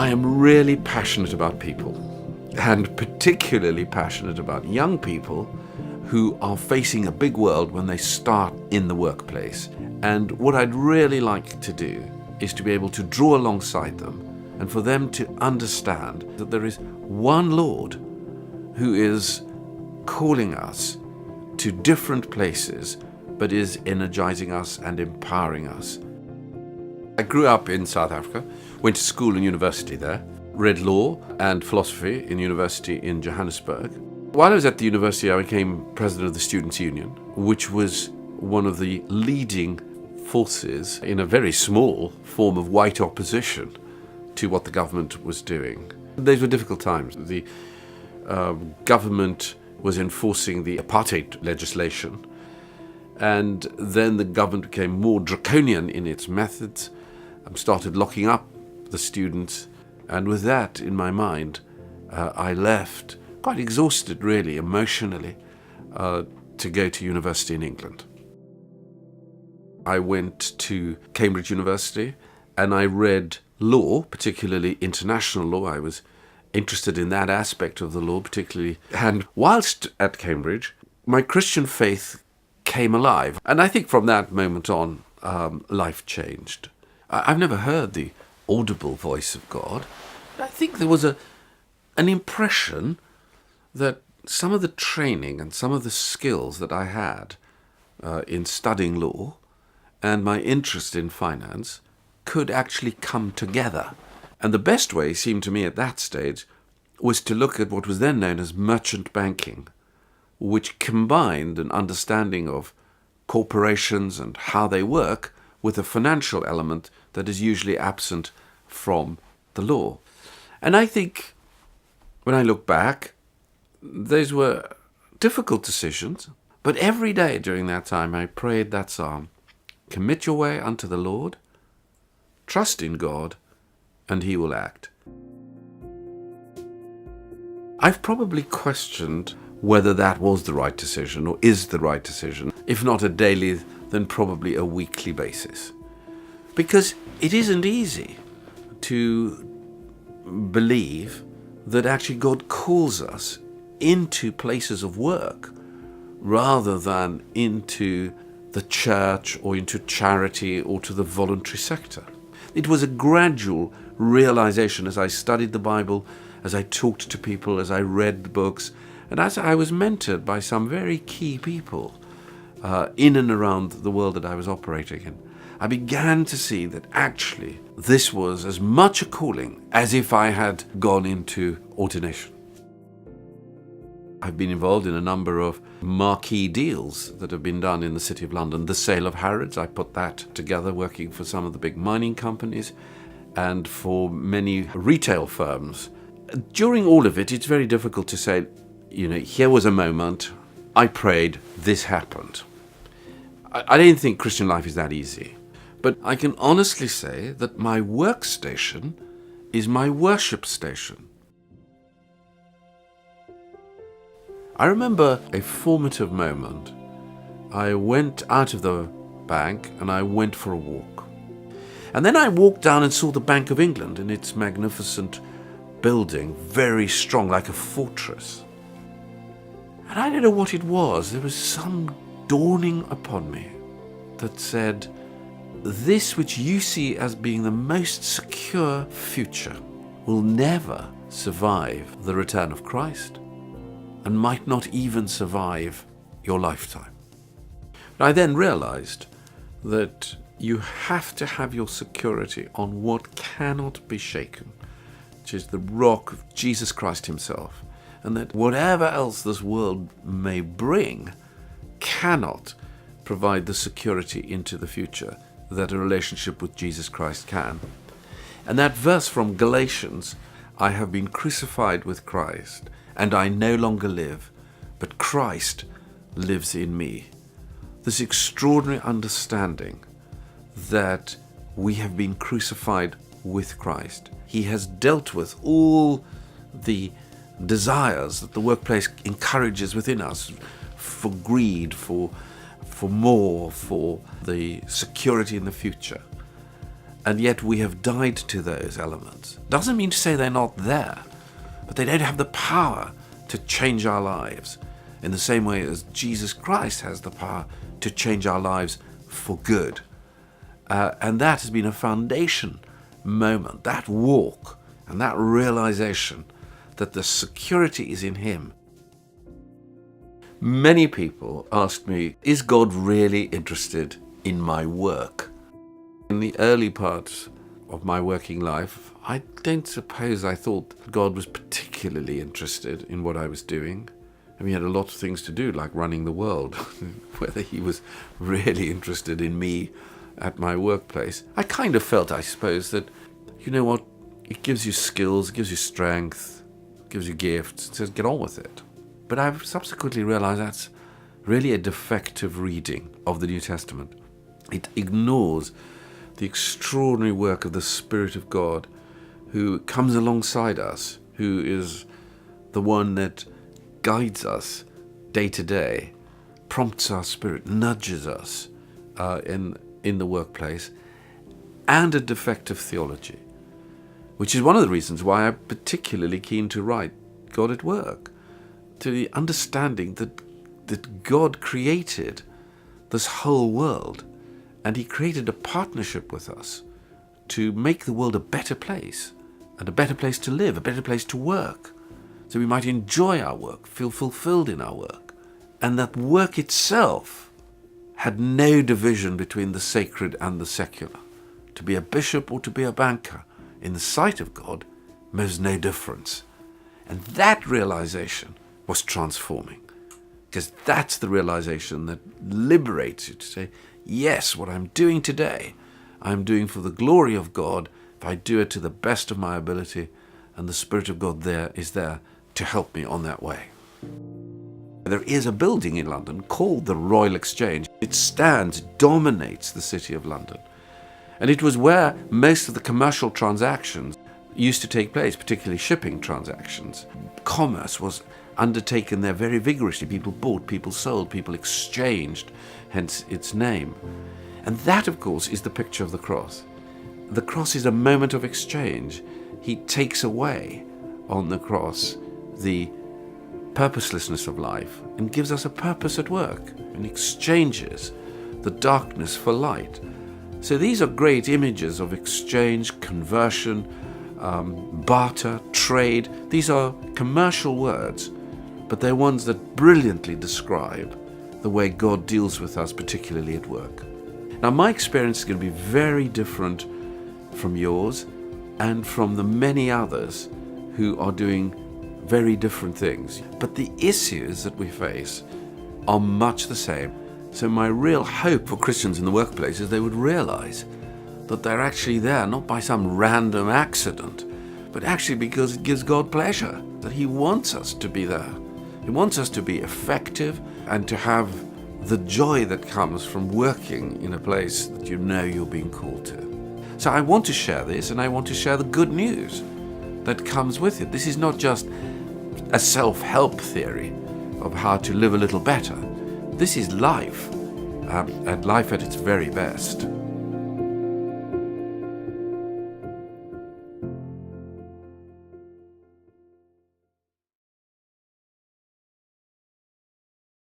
I am really passionate about people, and particularly passionate about young people who are facing a big world when they start in the workplace. And what I'd really like to do is to be able to draw alongside them and for them to understand that there is one Lord who is calling us to different places, but is energizing us and empowering us. I grew up in South Africa, went to school and university there, read law and philosophy in university in Johannesburg. While I was at the university, I became president of the Students' Union, which was one of the leading forces in a very small form of white opposition to what the government was doing. Those were difficult times. The government was enforcing the apartheid legislation, and then the government became more draconian in its methods, started locking up the students, and with that in my mind, I left quite exhausted, really, emotionally, to go to university in England. I went to Cambridge University and I read law, particularly international law. I was interested in that aspect of the law particularly. And whilst at Cambridge, my Christian faith came alive. And I think from that moment on, life changed. I've never heard the audible voice of God. I think there was an impression that some of the training and some of the skills that I had in studying law and my interest in finance could actually come together. And the best way, seemed to me at that stage, was to look at what was then known as merchant banking, which combined an understanding of corporations and how they work with a financial element that is usually absent from the law. And I think, when I look back, those were difficult decisions, but every day during that time I prayed that psalm, commit your way unto the Lord, trust in God, and he will act. I've probably questioned whether that was the right decision or is the right decision, if not a daily, then probably a weekly basis. Because it isn't easy to believe that actually God calls us into places of work rather than into the church or into charity or to the voluntary sector. It was a gradual realization as I studied the Bible, as I talked to people, as I read the books, and as I was mentored by some very key people in and around the world that I was operating in. I began to see that actually this was as much a calling as if I had gone into ordination. I've been involved in a number of marquee deals that have been done in the City of London. The sale of Harrods, I put that together working for some of the big mining companies and for many retail firms. During all of it, it's very difficult to say, here was a moment, I prayed, this happened. I don't think Christian life is that easy. But I can honestly say that my workstation is my worship station. I remember a formative moment. I went out of the bank and I went for a walk. And then I walked down and saw the Bank of England in its magnificent building, very strong, like a fortress. And I don't know what it was. There was some dawning upon me that said, this which you see as being the most secure future will never survive the return of Christ and might not even survive your lifetime. I then realized that you have to have your security on what cannot be shaken, which is the rock of Jesus Christ himself, and that whatever else this world may bring cannot provide the security into the future that a relationship with Jesus Christ can. And that verse from Galatians, I have been crucified with Christ, and I no longer live, but Christ lives in me. This extraordinary understanding that we have been crucified with Christ. He has dealt with all the desires that the workplace encourages within us for greed, for more, for the security in the future. And yet we have died to those elements. Doesn't mean to say they're not there, but they don't have the power to change our lives in the same way as Jesus Christ has the power to change our lives for good. And that has been a foundation moment, that walk and that realization that the security is in Him. Many people asked me, is God really interested in my work? In the early parts of my working life, I don't suppose I thought God was particularly interested in what I was doing. And we had a lot of things to do, like running the world. Whether He was really interested in me at my workplace. I kind of felt, I suppose, that, you know what, it gives you skills, it gives you strength, it gives you gifts, it says get on with it. But I've subsequently realized that's really a defective reading of the New Testament. It ignores the extraordinary work of the Spirit of God, who comes alongside us, who is the one that guides us day to day, prompts our spirit, nudges us in the workplace, and a defective theology, which is one of the reasons why I'm particularly keen to write God at Work, to the understanding that God created this whole world, and He created a partnership with us to make the world a better place, and a better place to live, a better place to work, so we might enjoy our work, feel fulfilled in our work, and that work itself had no division between the sacred and the secular. To be a bishop or to be a banker, in the sight of God, there's no difference. And that realization was transforming, because that's the realization that liberates you to say, yes, what I'm doing today, I'm doing for the glory of God, if I do it to the best of my ability, and the Spirit of God is there to help me on that way. There is a building in London called the Royal Exchange. It stands, dominates the city of London. And it was where most of the commercial transactions used to take place, particularly shipping transactions. Commerce was undertaken there very vigorously. People bought, people sold, people exchanged, hence its name. And that, of course, is the picture of the cross. The cross is a moment of exchange. He takes away on the cross the purposelessness of life and gives us a purpose at work, and exchanges the darkness for light. So these are great images of exchange, conversion, barter, trade. These are commercial words, but they're ones that brilliantly describe the way God deals with us, particularly at work. Now, my experience is going to be very different from yours and from the many others who are doing very different things. But the issues that we face are much the same. So my real hope for Christians in the workplace is they would realize that they're actually there, not by some random accident, but actually because it gives God pleasure, that He wants us to be there. He wants us to be effective and to have the joy that comes from working in a place that you know you're being called to. So I want to share this, and I want to share the good news that comes with it. This is not just a self-help theory of how to live a little better. This is life, and life at its very best.